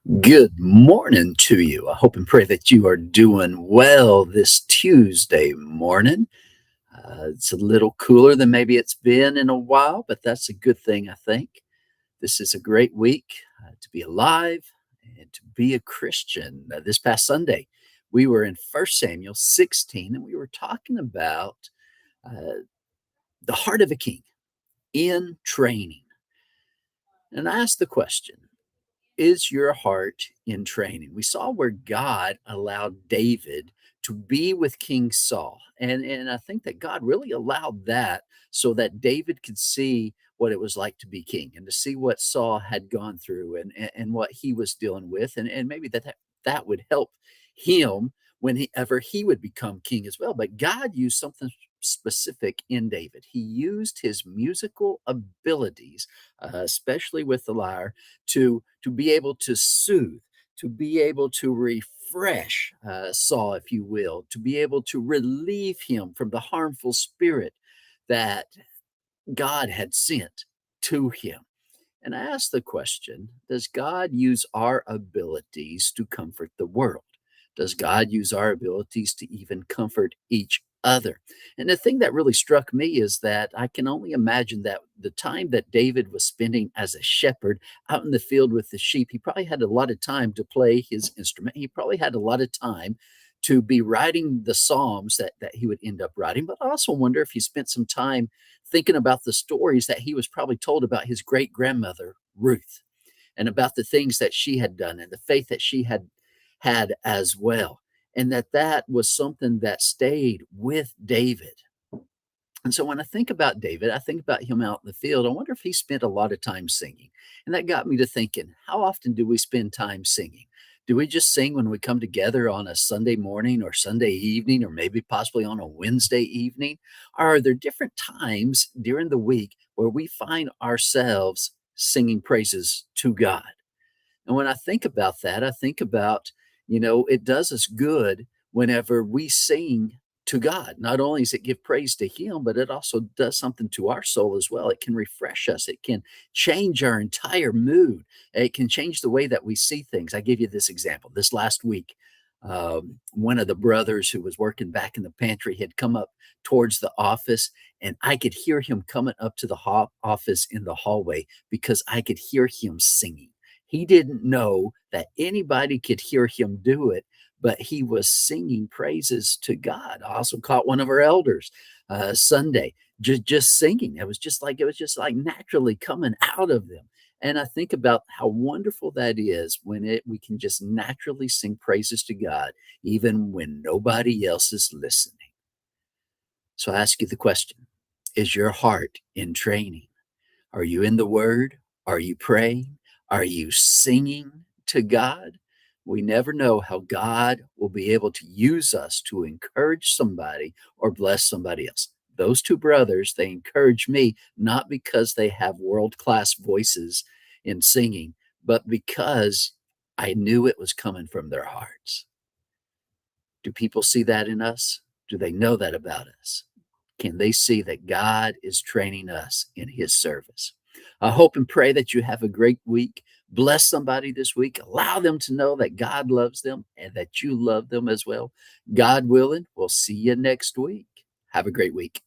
Good morning to you. I hope and pray that you are doing well this Tuesday morning. It's a little cooler than maybe it's been in a while, but that's a good thing, I think. This is a great week to be alive and to be a Christian. This past Sunday, we were in 1 Samuel 16, and we were talking about uh, the heart of a king in training. And I asked the question, is your heart in training? We saw where God allowed David to be with King Saul. And I think that God really allowed that so that David could see what it was like to be king and to see what Saul had gone through and what he was dealing with. And maybe that would help him whenever he would become king as well. But God used something specific in David. He used his musical abilities, especially with the lyre, to be able to soothe, to be able to refresh Saul, if you will, to be able to relieve him from the harmful spirit that God had sent to him. And I ask the question, does God use our abilities to comfort the world? Does God use our abilities to even comfort each other? And the thing that really struck me is that I can only imagine that the time that David was spending as a shepherd out in the field with the sheep, he probably had a lot of time to play his instrument. He probably had a lot of time to be writing the Psalms that he would end up writing. But I also wonder if he spent some time thinking about the stories that he was probably told about his great grandmother, Ruth, and about the things that she had done and the faith that she had had as well. And that was something that stayed with David. And so when I think about David, I think about him out in the field. I wonder if he spent a lot of time singing. And that got me to thinking, how often do we spend time singing? Do we just sing when we come together on a Sunday morning or Sunday evening, or maybe possibly on a Wednesday evening? Or are there different times during the week where we find ourselves singing praises to God? And when I think about that, I think about, it does us good whenever we sing to God. Not only does it give praise to Him, but it also does something to our soul as well. It can refresh us, it can change our entire mood, it can change the way that we see things. I give you this example. This last week, one of the brothers who was working back in the pantry had come up towards the office, and I could hear him coming up to the office in the hallway because I could hear him singing. He didn't know that anybody could hear him do it, but he was singing praises to God. I also caught one of our elders Sunday just singing. It was just like naturally coming out of them. And I think about how wonderful that is when we can just naturally sing praises to God, even when nobody else is listening. So I ask you the question, is your heart in training? Are you in the Word? Are you praying? Are you singing to God? We never know how God will be able to use us to encourage somebody or bless somebody else. Those two brothers, they encourage me not because they have world class voices in singing, but because I knew it was coming from their hearts. Do people see that in us? Do they know that about us? Can they see that God is training us in His service? I hope and pray that you have a great week. Bless somebody this week. Allow them to know that God loves them and that you love them as well. God willing, we'll see you next week. Have a great week.